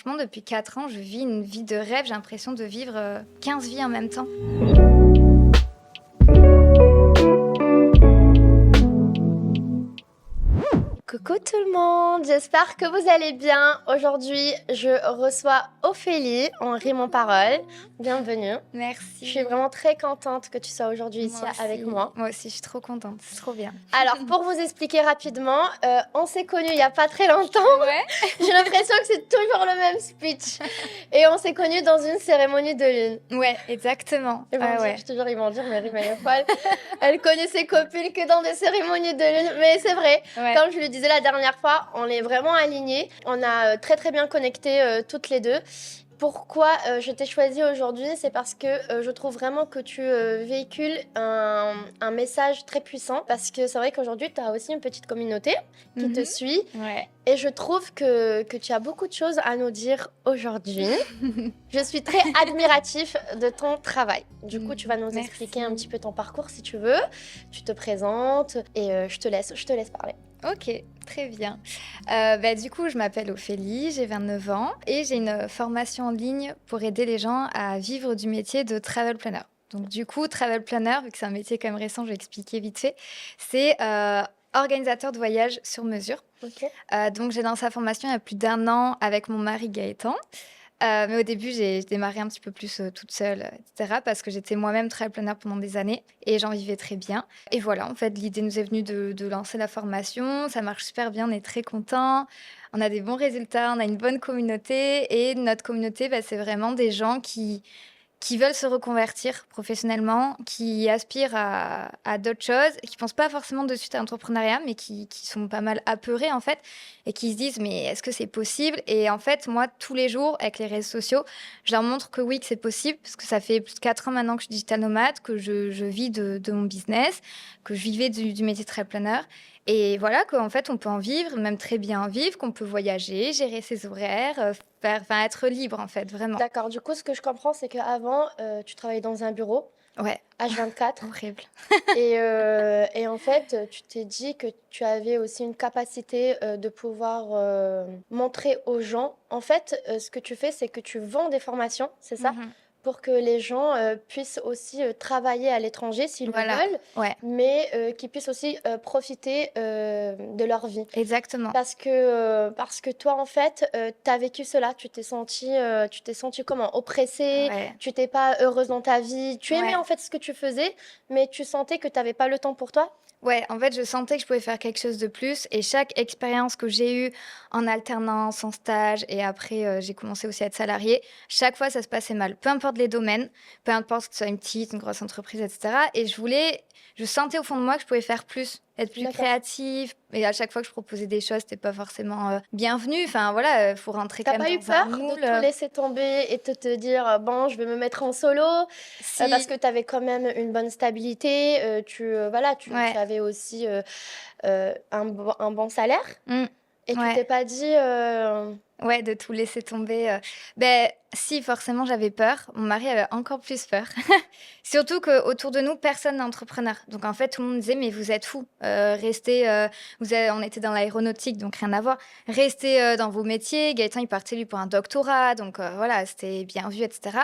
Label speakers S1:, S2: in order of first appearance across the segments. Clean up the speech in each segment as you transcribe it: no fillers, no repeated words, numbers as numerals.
S1: franchement, depuis 4 ans, je vis une vie de rêve. J'ai l'impression de vivre 15 vies en même temps.
S2: Coucou tout le monde, j'espère que vous allez bien. Aujourd'hui, je reçois Ophélie en rime en parole. Bienvenue.
S1: Merci.
S2: Je suis vraiment très contente que tu sois aujourd'hui ici
S1: Moi aussi.
S2: avec moi.
S1: Moi aussi, je suis trop contente. C'est trop bien.
S2: Alors, pour vous expliquer rapidement, on s'est connus il n'y a pas très longtemps.
S1: Ouais.
S2: J'ai l'impression que c'est toujours le même speech. Et on s'est connus dans une cérémonie de lune.
S1: Ouais, exactement.
S2: Ils vont
S1: Ah
S2: dire,
S1: ouais.
S2: je te jure, ils vont dire, mais Rime, elle est folle. Elle connaît ses copines que dans des cérémonies de lune. Mais c'est vrai,
S1: Ouais.
S2: comme je le disais la dernière fois, on est vraiment alignés. On a très très bien connecté toutes les deux. Pourquoi je t'ai choisie aujourd'hui? C'est parce que je trouve vraiment que tu véhicules un message très puissant. Parce que c'est vrai qu'aujourd'hui, tu as aussi une petite communauté qui te suit.
S1: Ouais.
S2: Et je trouve que tu as beaucoup de choses à nous dire aujourd'hui. Je suis très admiratif de ton travail. Du coup, tu vas nous
S1: Merci.
S2: expliquer un petit peu ton parcours si tu veux. Tu te présentes et je te laisse parler.
S1: Ok, très bien. Du coup, je m'appelle Ophélie, j'ai 29 ans et j'ai une formation en ligne pour aider les gens à vivre du métier de travel planner. Donc du coup, travel planner, vu que c'est un métier quand même récent, je vais expliquer vite fait, c'est organisateur de voyage sur mesure.
S2: Ok.
S1: Donc j'ai lancé la formation il y a plus d'1 an avec mon mari Gaëtan. Mais au début, j'ai démarré un petit peu plus toute seule, etc. Parce que j'étais moi-même travel planner pendant des années et j'en vivais très bien. Et voilà, en fait, l'idée nous est venue de lancer la formation. Ça marche super bien, on est très contents. On a des bons résultats, on a une bonne communauté. Et notre communauté, c'est vraiment des gens qui veulent se reconvertir professionnellement, qui aspirent à d'autres choses, qui pensent pas forcément de suite à l'entrepreneuriat, mais qui sont pas mal apeurés en fait, et qui se disent mais est-ce que c'est possible? Et en fait, moi, tous les jours, avec les réseaux sociaux, je leur montre que oui, que c'est possible, parce que ça fait plus de 4 ans maintenant que je suis digital nomade, que je vis de mon business, que je vivais du métier de travel planner. Et voilà qu'en fait, on peut en vivre, même très bien en vivre, qu'on peut voyager, gérer ses horaires, être libre en fait, vraiment.
S2: D'accord. Du coup, ce que je comprends, c'est qu'avant, tu travaillais dans un bureau,
S1: Ouais,
S2: H24.
S1: horrible.
S2: Et en fait, tu t'es dit que tu avais aussi une capacité de pouvoir montrer aux gens. En fait, ce que tu fais, c'est que tu vends des formations, c'est ça?
S1: Mhm.
S2: Pour que les gens puissent aussi travailler à l'étranger s'ils
S1: Voilà,
S2: le veulent,
S1: ouais,
S2: mais qu'ils puissent aussi profiter de leur vie.
S1: exactement.
S2: Parce que toi, en fait, tu as vécu cela. Tu t'es senti comment? Oppressée,
S1: Ouais,
S2: tu n'étais pas heureuse dans ta vie. Tu aimais
S1: ouais.
S2: en fait ce que tu faisais, mais tu sentais que tu n'avais pas le temps pour toi.
S1: Ouais, en fait, je sentais que je pouvais faire quelque chose de plus. Et chaque expérience que j'ai eue en alternance, en stage, et après, j'ai commencé aussi à être salariée, chaque fois, ça se passait mal. Peu importe les domaines, peu importe que ce soit une petite, une grosse entreprise, etc. Et je sentais au fond de moi que je pouvais faire plus, être plus
S2: D'accord.
S1: créative. Et à chaque fois que je proposais des choses, c'était pas forcément bienvenu. Enfin, voilà, faut rentrer quand
S2: T'as
S1: même
S2: pas eu
S1: dans un
S2: peur de
S1: moule.
S2: tout laisser tomber et de te dire bon, je vais me mettre en solo parce
S1: Si,
S2: que tu avais quand même une bonne stabilité, tu
S1: ouais.
S2: avais aussi un bon salaire
S1: Mm,
S2: et tu
S1: ouais.
S2: t'es pas dit
S1: Ouais, de tout laisser tomber. Si, forcément, j'avais peur. Mon mari avait encore plus peur. Surtout qu'autour de nous, personne n'est entrepreneur. Donc, en fait, tout le monde disait, mais vous êtes fous. On était dans l'aéronautique, donc rien à voir. Restez dans vos métiers. Gaëtan, il partait, lui, pour un doctorat. Donc, voilà, c'était bien vu, etc.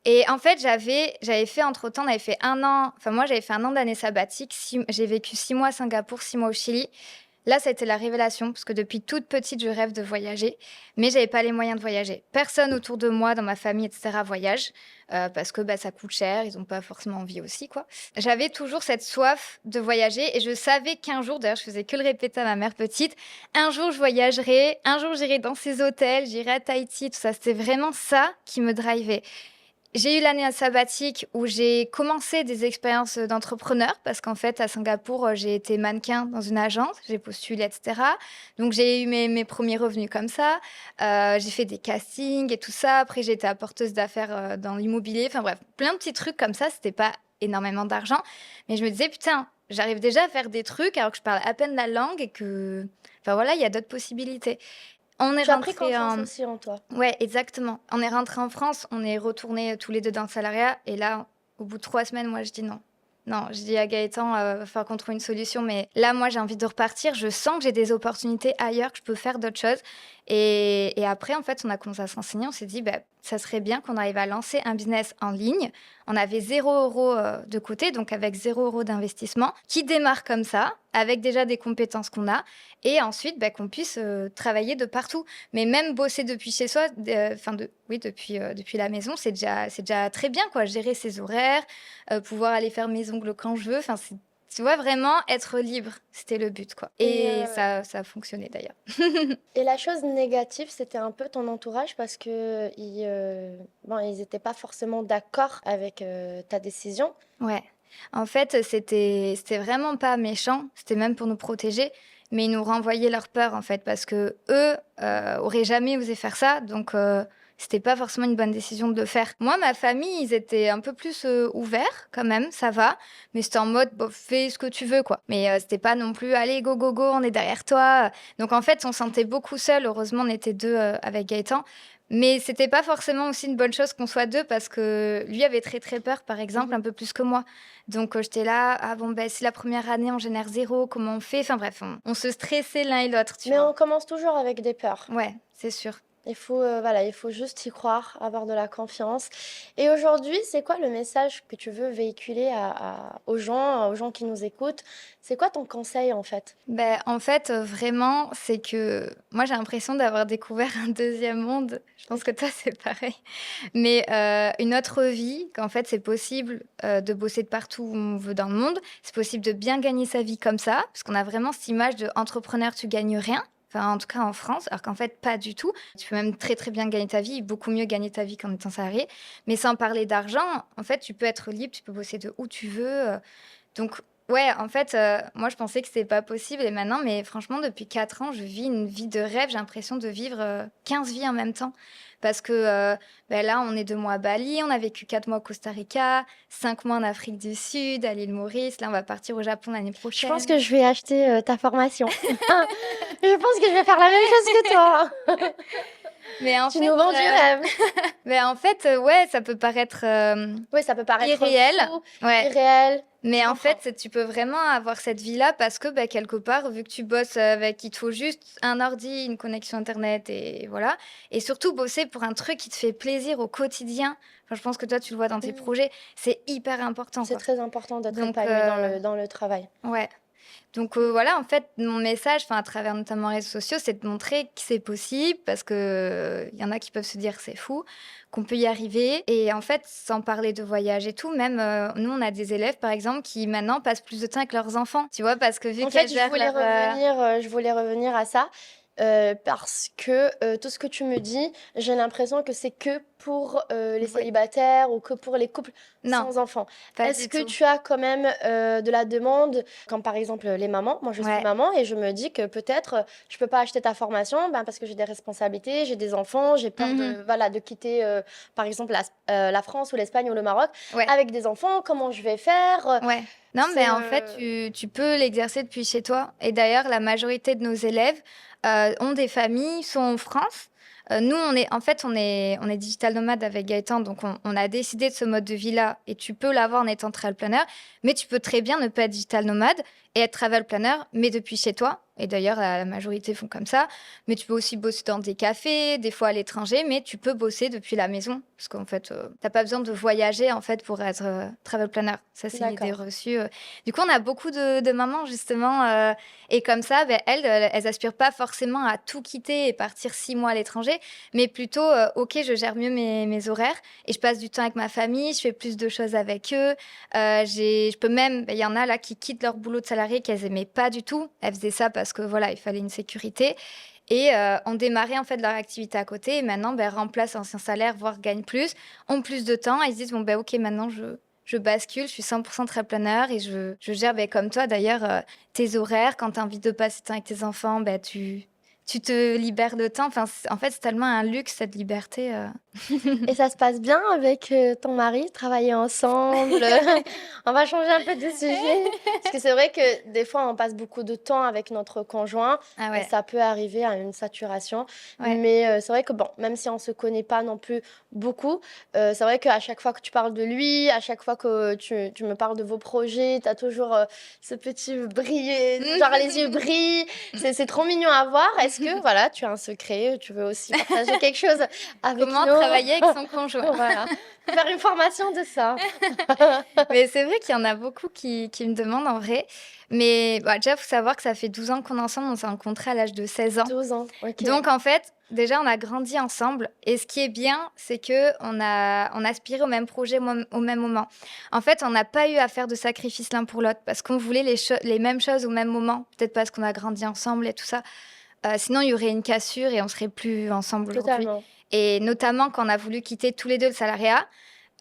S1: Et en fait, j'avais fait entre-temps, on avait fait 1 an, enfin moi j'avais fait 1 an d'année sabbatique, j'ai vécu 6 mois à Singapour, 6 mois au Chili. Là, ça a été la révélation, parce que depuis toute petite, je rêve de voyager, mais j'avais pas les moyens de voyager. Personne autour de moi, dans ma famille, etc., voyage, parce que ça coûte cher, ils ont pas forcément envie aussi, quoi. J'avais toujours cette soif de voyager, et je savais qu'un jour, d'ailleurs, je faisais que le répéter à ma mère petite, un jour je voyagerai, un jour j'irai dans ces hôtels, j'irai à Tahiti, tout ça. C'était vraiment ça qui me drivait. J'ai eu l'année sabbatique où j'ai commencé des expériences d'entrepreneur parce qu'en fait, à Singapour, j'ai été mannequin dans une agence, j'ai postulé, etc. Donc, j'ai eu mes premiers revenus comme ça. J'ai fait des castings et tout ça. Après, j'ai été apporteuse d'affaires dans l'immobilier. Enfin bref, plein de petits trucs comme ça. C'était pas énormément d'argent. Mais je me disais, putain, j'arrive déjà à faire des trucs alors que je parle à peine la langue et que... Enfin voilà, il y a d'autres possibilités. On est
S2: tu as pris
S1: rentré
S2: confiance
S1: en...
S2: aussi en toi.
S1: Ouais, exactement. On est rentrés en France, on est retournés tous les deux dans le salariat. Et là, au bout de 3 semaines, moi, je dis non. Non, je dis à Gaëtan, va falloir qu'on trouve une solution. Mais là, moi, j'ai envie de repartir. Je sens que j'ai des opportunités ailleurs, que je peux faire d'autres choses. Et après, en fait, on a commencé à s'enseigner. On s'est dit, bah, ça serait bien qu'on arrive à lancer un business en ligne. On avait 0 € de côté, donc avec 0 € d'investissement, qui démarre comme ça, avec déjà des compétences qu'on a, et ensuite bah, qu'on puisse travailler de partout. Mais même bosser depuis chez soi, oui, depuis la maison, c'est déjà très bien, quoi. Gérer ses horaires, pouvoir aller faire mes ongles quand je veux. Enfin, tu vois, vraiment être libre, c'était le but, quoi.
S2: Et,
S1: Et ça a fonctionné d'ailleurs.
S2: et la chose négative, c'était un peu ton entourage parce que bon, ils n'étaient pas forcément d'accord avec ta décision.
S1: Ouais. En fait, c'était vraiment pas méchant, c'était même pour nous protéger, mais ils nous renvoyaient leur peur, en fait, parce que eux auraient jamais osé faire ça, donc c'était pas forcément une bonne décision de le faire. Moi, ma famille, ils étaient un peu plus ouverts, quand même, ça va, mais c'était en mode, bon, fais ce que tu veux, quoi. Mais c'était pas non plus, allez, go, go, go, on est derrière toi. Donc en fait, on se sentait beaucoup seuls, heureusement, on était deux avec Gaëtan. Mais c'était pas forcément aussi une bonne chose qu'on soit deux parce que lui avait très très peur, par exemple,
S2: Mhm.
S1: un peu plus que moi. Donc j'étais là, ah bon, ben si la première année on génère 0, comment on fait? Enfin bref, on se stressait l'un et l'autre, tu
S2: Mais
S1: vois.
S2: on commence toujours avec des peurs.
S1: Ouais, c'est sûr.
S2: Voilà, il faut juste y croire, avoir de la confiance. Et aujourd'hui, c'est quoi le message que tu veux véhiculer aux gens qui nous écoutent? C'est quoi ton conseil en fait?
S1: Ben, en fait, vraiment, c'est que moi j'ai l'impression d'avoir découvert un deuxième monde. Je pense que toi c'est pareil. Mais une autre vie, qu'en fait c'est possible de bosser de partout où on veut dans le monde. C'est possible de bien gagner sa vie comme ça, parce qu'on a vraiment cette image de entrepreneur, tu gagnes rien. Enfin, en tout cas en France, alors qu'en fait, pas du tout. Tu peux même très très bien gagner ta vie, beaucoup mieux gagner ta vie qu'en étant salarié. Mais sans parler d'argent, en fait, tu peux être libre, tu peux bosser de où tu veux. Donc, ouais, en fait, moi, je pensais que c'était pas possible. Et maintenant, mais franchement, depuis 4 ans, je vis une vie de rêve. J'ai l'impression de vivre 15 vies en même temps. Parce que ben là, on est 2 mois à Bali, on a vécu 4 mois au Costa Rica, 5 mois en Afrique du Sud, à l'île Maurice. Là, on va partir au Japon l'année
S2: Je pense
S1: prochaine.
S2: que je vais acheter ta formation. Je pense que je vais faire la même chose que toi.
S1: Mais en
S2: Tu
S1: fait,
S2: nous vends du rêve.
S1: ouais, ça peut paraître
S2: Oui, ça peut paraître
S1: irréel.
S2: fou,
S1: Ouais.
S2: irréel.
S1: Mais
S2: Je
S1: en
S2: comprends.
S1: fait, tu peux vraiment avoir cette vie-là parce que bah, quelque part, vu que tu bosses avec, il te faut juste un ordi, une connexion Internet et voilà. Et surtout bosser pour un truc qui te fait plaisir au quotidien. Enfin, je pense que toi, tu le vois dans tes
S2: Mm.
S1: projets. C'est hyper important,
S2: C'est
S1: quoi.
S2: très important d'être
S1: Donc,
S2: épanoui dans le travail.
S1: ouais. Donc voilà, en fait, mon message, enfin, à travers notamment les réseaux sociaux, c'est de montrer que c'est possible parce que il y en a qui peuvent se dire que c'est fou, qu'on peut y arriver. Et en fait, sans parler de voyage et tout, même nous, on a des élèves, par exemple, qui maintenant passent plus de temps avec leurs enfants, tu vois, parce que vu
S2: En
S1: qu'elles
S2: fait,
S1: gèrent leur...
S2: je voulais revenir à ça parce que tout ce que tu me dis, j'ai l'impression que c'est que pour les
S1: Oui.
S2: célibataires ou que pour les couples
S1: Non,
S2: sans enfants.
S1: pas
S2: Est-ce
S1: du
S2: que
S1: tout.
S2: tu as quand même de la demande, comme par exemple les mamans? Moi, je suis
S1: Ouais.
S2: maman et je me dis que peut-être je peux pas acheter ta formation ben, parce que j'ai des responsabilités, j'ai des enfants, j'ai peur
S1: Mhm.
S2: voilà, de quitter par exemple la France ou l'Espagne ou le Maroc
S1: Ouais.
S2: avec des enfants. Comment je vais faire?
S1: Ouais. Non,
S2: C'est
S1: mais en fait, tu peux l'exercer depuis chez toi. Et d'ailleurs, la majorité de nos élèves ont des familles, sont en France. Nous, on est digital nomade avec Gaëtan, donc on a décidé de ce mode de vie-là. Et tu peux l'avoir en étant travel planner, mais tu peux très bien ne pas être digital nomade et être travel planner, mais depuis chez toi. Et d'ailleurs, la majorité font comme ça. Mais tu peux aussi bosser dans des cafés, des fois à l'étranger, mais tu peux bosser depuis la maison. Parce qu'en fait, t'as pas besoin de voyager en fait pour être travel planner. Ça, c'est une idée
S2: d'accord.
S1: reçue. Du coup, on a beaucoup de mamans justement. Et comme ça, ben, elles aspirent pas forcément à tout quitter et partir 6 mois à l'étranger, mais plutôt, ok, je gère mieux mes horaires et je passe du temps avec ma famille, je fais plus de choses avec eux. Je peux même, il y en a là qui quittent leur boulot de salarié qu'elles aimaient pas du tout. Elles faisaient ça parce que voilà, il fallait une sécurité. Et ont démarré en fait leur activité à côté et maintenant ben, remplacent l'ancien salaire, voire gagnent plus, ont plus de temps et ils se disent bon ben ok maintenant je bascule, je suis 100% très planeur et je gère ben, comme toi d'ailleurs tes horaires. Quand tu as envie de passer du temps avec tes enfants, ben, tu te libères de temps. Enfin, en fait c'est tellement un luxe cette liberté.
S2: Et ça se passe bien avec ton mari, travailler ensemble? On va changer un peu de sujet. Parce que c'est vrai que des fois, on passe beaucoup de temps avec notre conjoint
S1: Ah
S2: et
S1: ouais,
S2: ça peut arriver à une saturation.
S1: ouais.
S2: Mais c'est vrai que, bon, même si on ne se connaît pas non plus beaucoup, c'est vrai qu'à chaque fois que tu parles de lui, à chaque fois que tu me parles de vos projets, tu as toujours ce petit briller, genre les yeux brillent. C'est trop mignon à voir. Est-ce que, voilà, tu as un secret, tu veux aussi partager quelque chose avec
S1: Comment
S2: nous?
S1: travailler avec son conjoint?
S2: Voilà. Faut faire une formation de ça.
S1: Mais c'est vrai qu'il y en a beaucoup qui me demandent en vrai. Mais bah, déjà, il faut savoir que ça fait 12 ans qu'on est ensemble. On s'est rencontrés à l'âge de 16 ans.
S2: 12 ans, ok.
S1: Donc, en fait, déjà, on a grandi ensemble. Et ce qui est bien, c'est que on a aspiré au même projet au même moment. En fait, on n'a pas eu à faire de sacrifice l'un pour l'autre parce qu'on voulait les mêmes choses au même moment. Peut-être parce qu'on a grandi ensemble et tout ça. Sinon, il y aurait une cassure et on serait plus ensemble aujourd'hui.
S2: Totalement.
S1: Et notamment quand on a voulu quitter tous les deux le salariat,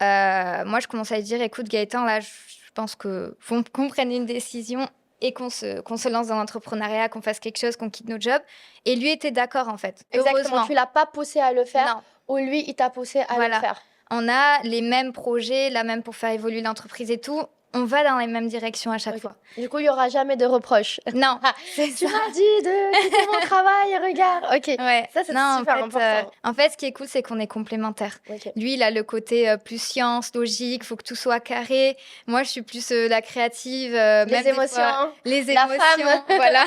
S1: moi, je commençais à lui dire, écoute, Gaëtan, là, je pense que faut qu'on prenne une décision et qu'on se lance dans l'entrepreneuriat, qu'on fasse quelque chose, qu'on quitte notre job. Et lui était d'accord, en fait.
S2: Exactement.
S1: Heureusement.
S2: Tu l'as pas poussé à le faire
S1: Non,
S2: ou lui, il t'a poussé à le
S1: voilà.
S2: faire.
S1: On a les mêmes projets, là même pour faire évoluer l'entreprise et tout. On va dans les mêmes directions à chaque
S2: Ok.
S1: fois.
S2: Du coup, il y aura jamais de reproches.
S1: Non, c'est
S2: Tu
S1: ça.
S2: m'as dit de quitter mon travail, regarde. Ok.
S1: Ouais.
S2: Ça, c'est
S1: Non,
S2: super important.
S1: en fait, ce qui est cool, c'est qu'on est complémentaires.
S2: Ok.
S1: Lui, il a le côté plus science, logique, faut que tout soit carré. Moi, je suis plus la créative, même
S2: Les
S1: des fois,
S2: émotions,
S1: les
S2: la
S1: émotions,
S2: femme.
S1: voilà.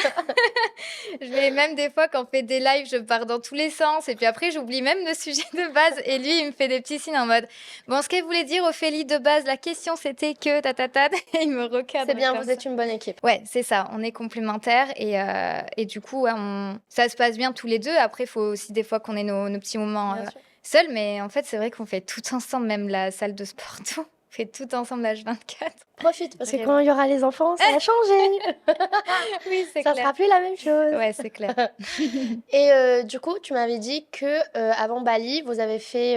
S1: Je vais même des fois, quand on fait des lives, je pars dans tous les sens. Et puis après, j'oublie même le sujet de base. Et lui, il me fait des petits signes en mode, bon, ce qu'elle voulait dire, Ophélie, de base, la question, c'était que, Et il me recadre
S2: C'est bien,
S1: comme
S2: vous
S1: ça.
S2: êtes une bonne équipe.
S1: Ouais, c'est ça, on est complémentaires et du coup, ouais, ça se passe bien tous les deux. Après, il faut aussi des fois qu'on ait nos petits moments
S2: Bien sûr.
S1: seuls, mais en fait, c'est vrai qu'on fait tout ensemble, même la salle de sport, tout. On fait tout ensemble H24.
S2: Profite, parce que
S1: Vraiment.
S2: quand il y aura les enfants, ça va changer.
S1: Oui, c'est
S2: Ça
S1: clair.
S2: sera plus la même chose.
S1: Ouais, c'est clair.
S2: Et du coup, tu m'avais dit que avant Bali, vous avez fait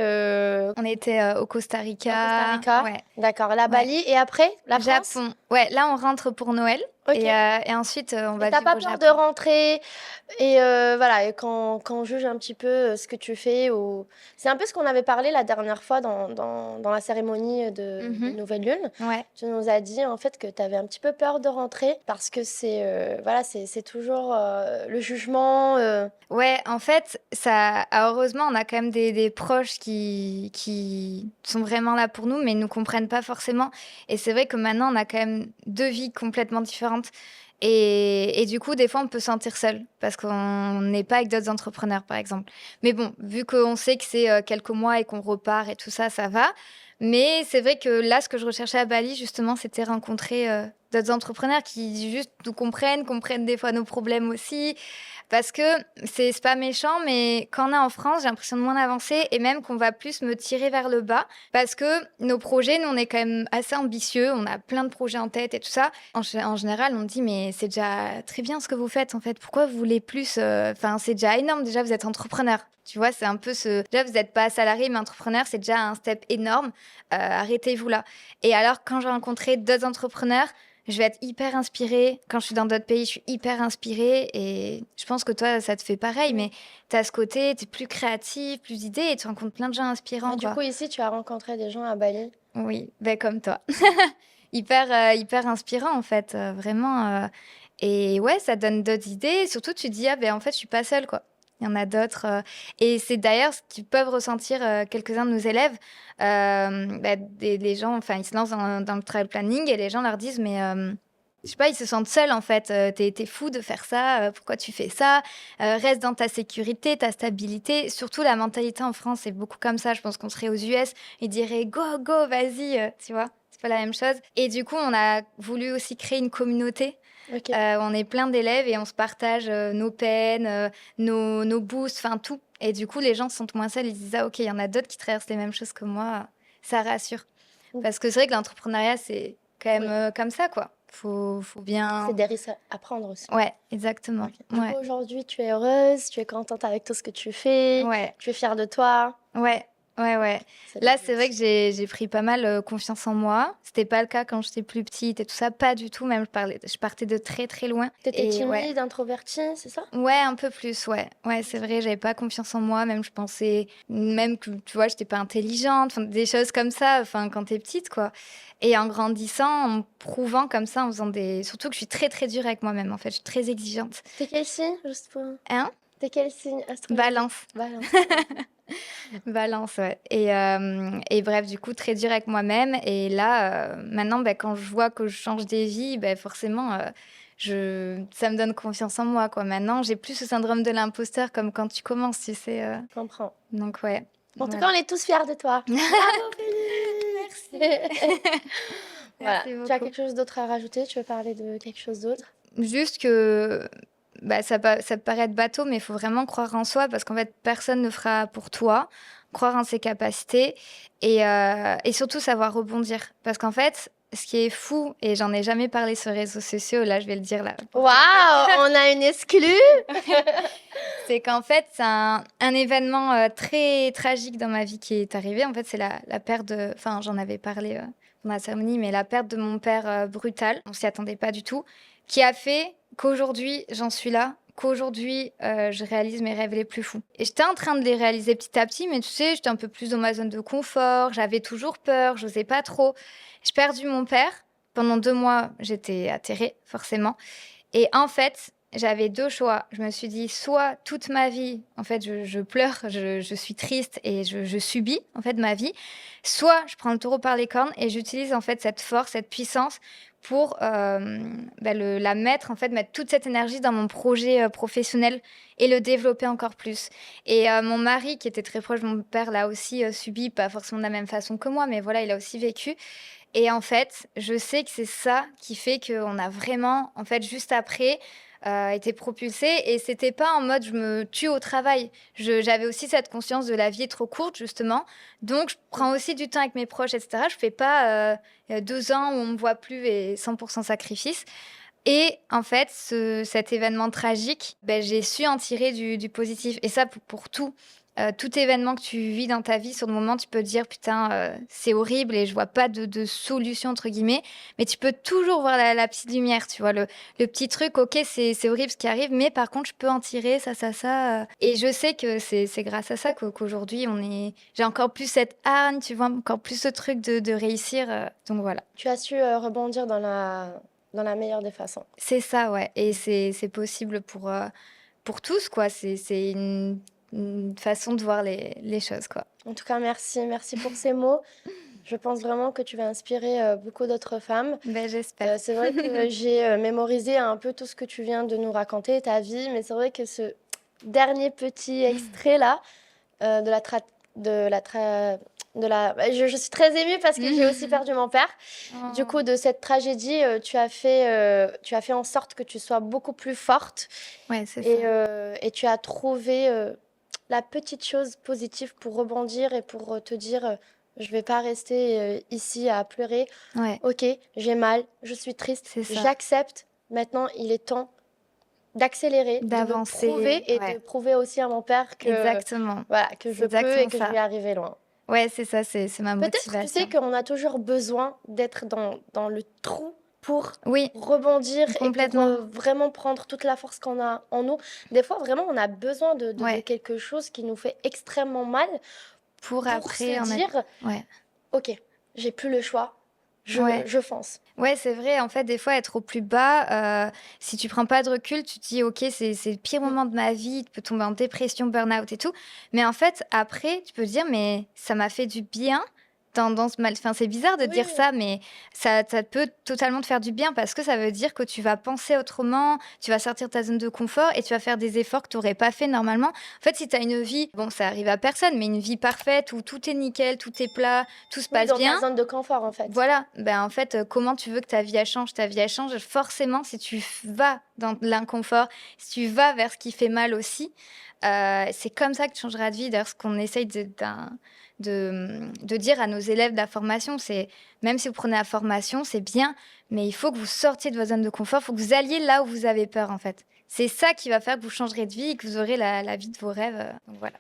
S1: On était au Costa
S2: au
S1: Rica.
S2: Costa Rica.
S1: Ouais.
S2: D'accord, la
S1: Ouais.
S2: Bali. Et après, la France?
S1: Japon. Ouais, là, on rentre pour Noël.
S2: Ok.
S1: Et ensuite, on
S2: Et
S1: va
S2: t'as
S1: vivre
S2: pas
S1: au
S2: peur de
S1: Japon.
S2: rentrer et voilà, et quand on juge un petit peu ce que tu fais ou... C'est un peu ce qu'on avait parlé la dernière fois dans la cérémonie de
S1: Mhm.
S2: Nouvelle Lune.
S1: Ouais.
S2: Tu nous as dit en fait que tu avais un petit peu peur de rentrer parce que voilà, c'est toujours le jugement.
S1: Ouais, en fait, heureusement, on a quand même des proches qui sont vraiment là pour nous, mais ils nous comprennent pas forcément. Et c'est vrai que maintenant, on a quand même deux vies complètement différentes. Et du coup, des fois, on peut se sentir seul parce qu'on n'est pas avec d'autres entrepreneurs, par exemple. Mais bon, vu qu'on sait que c'est quelques mois et qu'on repart et tout ça, ça va. Mais c'est vrai que là, ce que je recherchais à Bali, justement, c'était rencontrer d'autres entrepreneurs qui juste nous comprennent des fois nos problèmes aussi. Parce que c'est pas méchant, mais quand on est en France, j'ai l'impression de moins avancer et même qu'on va plus me tirer vers le bas. Parce que nos projets, nous, on est quand même assez ambitieux. On a plein de projets en tête et tout ça. En général, on me dit, mais c'est déjà très bien ce que vous faites, en fait. Pourquoi vous voulez plus Enfin, c'est déjà énorme. Déjà, vous êtes entrepreneur. Tu vois, c'est un peu ce. Déjà, vous n'êtes pas salarié, mais entrepreneur, c'est déjà un step énorme. Arrêtez-vous là. Et alors, quand j'ai rencontré d'autres entrepreneurs, je vais être hyper inspirée. Quand je suis dans d'autres pays, je suis hyper inspirée. Et je pense que toi, ça te fait pareil. Mais tu as ce côté, tu es plus créatif, plus d'idées et tu rencontres plein de gens inspirants.
S2: Et du
S1: Quoi.
S2: coup, ici, tu as rencontré des gens à Bali.
S1: Oui, ben comme toi. Hyper inspirant, en fait. Vraiment. Et ouais, ça donne d'autres idées. Surtout, tu te dis, ah ben en fait, je suis pas seule, quoi. Il y en a d'autres. Et c'est d'ailleurs ce qu'ils peuvent ressentir quelques-uns de nos élèves. Les gens, enfin, ils se lancent dans le travel planning et les gens leur disent, mais je sais pas, ils se sentent seuls en fait. T'es fou de faire ça. Pourquoi tu fais ça? Reste dans ta sécurité, ta stabilité. Surtout la mentalité en France, c'est beaucoup comme ça. Je pense qu'on serait aux US, ils diraient go, go, vas-y, tu vois. C'est pas la même chose. Et du coup, on a voulu aussi créer une communauté.
S2: Ok.
S1: On est plein d'élèves et on se partage nos peines, nos boosts, enfin tout. Et du coup, les gens se sentent moins seuls. Ils se disent, ah ok, il y en a d'autres qui traversent les mêmes choses que moi. Ça rassure. Parce que c'est vrai que l'entrepreneuriat, c'est quand même
S2: Oui.
S1: comme ça, quoi. Faut bien.
S2: C'est des risques à prendre aussi.
S1: Ouais, exactement.
S2: Ok. Du
S1: Ouais,
S2: coup, aujourd'hui, tu es heureuse, tu es contente avec tout ce que tu fais,
S1: ouais,
S2: tu es fière de toi.
S1: ouais. Ouais.
S2: C'est
S1: Là,
S2: le
S1: c'est vrai
S2: but.
S1: que j'ai pris pas mal confiance en moi. C'était pas le cas quand j'étais plus petite et tout ça, pas du tout. Même je partais de très très loin.
S2: T'étais
S1: Et ouais.
S2: timide, introvertie, c'est ça?
S1: Ouais, un peu plus, ouais. Ouais, c'est vrai, j'avais pas confiance en moi, même je pensais, même que, tu vois, j'étais pas intelligente, enfin, des choses comme ça, enfin, quand t'es petite, quoi. Et en grandissant, en me prouvant comme ça, en faisant des... Surtout que je suis très, très dure avec moi-même, en fait, je suis très exigeante.
S2: T'es quel signe, juste pour...
S1: Hein?
S2: T'es quel signe astrologique?
S1: Balance.
S2: Balance. Ok.
S1: Balance, ouais. Et bref, du coup, très dure avec moi-même. Et là, maintenant, ben, quand je vois que je change des vies, ben, forcément, ça me donne confiance en moi, quoi. Maintenant, j'ai plus ce syndrome de l'imposteur comme quand tu commences, tu sais.
S2: Je comprends.
S1: Donc, ouais.
S2: En tout
S1: Voilà.
S2: cas, on est tous fiers de toi. Bravo, Félix! Voilà.
S1: Merci
S2: Tu as
S1: beaucoup.
S2: quelque chose d'autre à rajouter? Tu veux parler de quelque chose d'autre?
S1: Juste que bah, ça peut paraître bateau, mais il faut vraiment croire en soi parce qu'en fait, personne ne fera pour toi. Croire en ses capacités et surtout savoir rebondir. Parce qu'en fait, ce qui est fou, et j'en ai jamais parlé sur les réseaux sociaux, là, je vais le dire là.
S2: Waouh, on a une exclue!
S1: C'est qu'en fait, c'est un événement très tragique dans ma vie qui est arrivé. En fait, c'est la perte de. Enfin, j'en avais parlé pendant la cérémonie, mais la perte de mon père brutale. On s'y attendait pas du tout. Qui a fait qu'aujourd'hui, j'en suis là. Qu'aujourd'hui, je réalise mes rêves les plus fous. Et j'étais en train de les réaliser petit à petit, mais tu sais, j'étais un peu plus dans ma zone de confort. J'avais toujours peur, j'osais pas trop. J'ai perdu mon père. Pendant 2 mois, j'étais atterrée, forcément. Et en fait, j'avais 2 choix. Je me suis dit, soit toute ma vie, en fait, je pleure, je suis triste et je subis, en fait, ma vie. Soit je prends le taureau par les cornes et j'utilise, en fait, cette force, cette puissance pour bah, la mettre, en fait, mettre toute cette énergie dans mon projet professionnel et le développer encore plus. Et mon mari, qui était très proche de mon père, l'a aussi subi, pas forcément de la même façon que moi, mais voilà, il a aussi vécu. Et en fait, je sais que c'est ça qui fait qu'on a vraiment, en fait, juste après, été propulsé. Et c'était pas en mode je me tue au travail. J'avais aussi cette conscience de la vie est trop courte, justement. Donc, je prends aussi du temps avec mes proches, etc. Je fais pas 2 ans où on me voit plus et 100% sacrifice. Et en fait, cet événement tragique, ben, j'ai su en tirer du positif. Et ça, pour tout. Tout événement que tu vis dans ta vie, sur le moment, tu peux te dire putain, c'est horrible et je vois pas de solution, entre guillemets. Mais tu peux toujours voir la petite lumière, tu vois, le petit truc, ok, c'est horrible ce qui arrive, mais par contre, je peux en tirer ça. Et je sais que c'est grâce à ça qu'aujourd'hui, j'ai encore plus cette hargne, tu vois, encore plus ce truc de réussir. Donc voilà.
S2: Tu as su rebondir dans la meilleure des façons.
S1: C'est ça, ouais. Et c'est possible pour tous, quoi. C'est une façon de voir les choses, quoi.
S2: En tout cas, merci. Merci pour ces mots. Je pense vraiment que tu vas inspirer beaucoup d'autres femmes.
S1: Ben, j'espère.
S2: C'est vrai que j'ai mémorisé un peu tout ce que tu viens de nous raconter, ta vie, mais c'est vrai que ce dernier petit extrait-là de la tra- de la tra- de la je suis très émue parce que j'ai aussi perdu mon père. Du coup, de cette tragédie, tu as fait en sorte que tu sois beaucoup plus forte
S1: Ouais, c'est ça.
S2: et tu as trouvé la petite chose positive pour rebondir et pour te dire je vais pas rester ici à pleurer.
S1: Ouais,
S2: Ok, j'ai mal, je suis triste,
S1: c'est ça.
S2: j'accepte. Maintenant, il est temps d'accélérer, de me prouver
S1: D'avancer,
S2: et de
S1: ouais.
S2: prouver aussi à mon père que
S1: Exactement.
S2: voilà, que
S1: C'est
S2: je peux et
S1: exactement
S2: que je
S1: ça.
S2: vais arriver loin.
S1: Ouais, c'est ça, c'est ma
S2: Peut-être, tu sais,
S1: motivation.
S2: qu'on a toujours besoin d'être dans le trou pour
S1: Oui,
S2: rebondir et pour
S1: complètement.
S2: vraiment prendre toute la force qu'on a en nous. Des fois, vraiment, on a besoin de
S1: Ouais.
S2: quelque chose qui nous fait extrêmement mal
S1: Pour
S2: pour
S1: après,
S2: se dire,
S1: Ouais.
S2: ok, j'ai plus le choix,
S1: Ouais.
S2: je fonce.
S1: Ouais, c'est vrai. En fait, des fois, être au plus bas, si tu prends pas de recul, tu te dis, ok, c'est le pire moment de ma vie, tu peux tomber en dépression, burn-out et tout. Mais en fait, après, tu peux te dire, mais ça m'a fait du bien dans ce mal. Enfin, c'est bizarre de dire
S2: Oui,
S1: ça, mais ça peut totalement te faire du bien parce que ça veut dire que tu vas penser autrement, tu vas sortir de ta zone de confort et tu vas faire des efforts que tu n'aurais pas fait normalement. En fait, si tu as une vie, bon, ça arrive à personne, mais une vie parfaite où tout est nickel, tout est plat, tout se
S2: oui,
S1: passe
S2: dans ta
S1: bien.
S2: zone de confort, en fait.
S1: Voilà, ben en fait, comment tu veux que ta vie elle change? Ta vie elle change forcément si tu vas dans l'inconfort, si tu vas vers ce qui fait mal aussi. C'est comme ça que tu changeras de vie. D'ailleurs, ce qu'on essaye de dire à nos élèves de la formation, c'est même si vous prenez la formation, c'est bien, mais il faut que vous sortiez de votre zone de confort, il faut que vous alliez là où vous avez peur en fait. C'est ça qui va faire que vous changerez de vie et que vous aurez la vie de vos rêves. Donc voilà.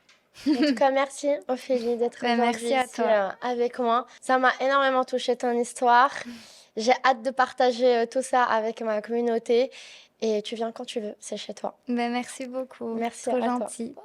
S2: En tout cas, merci Ophélie d'être
S1: Bah,
S2: aujourd'hui
S1: merci à
S2: ici
S1: toi.
S2: avec moi. Ça m'a énormément touchée ton histoire. J'ai hâte de partager tout ça avec ma communauté. Et tu viens quand tu veux, c'est chez toi.
S1: Bah, merci beaucoup,
S2: Merci
S1: trop
S2: à toi.
S1: gentil.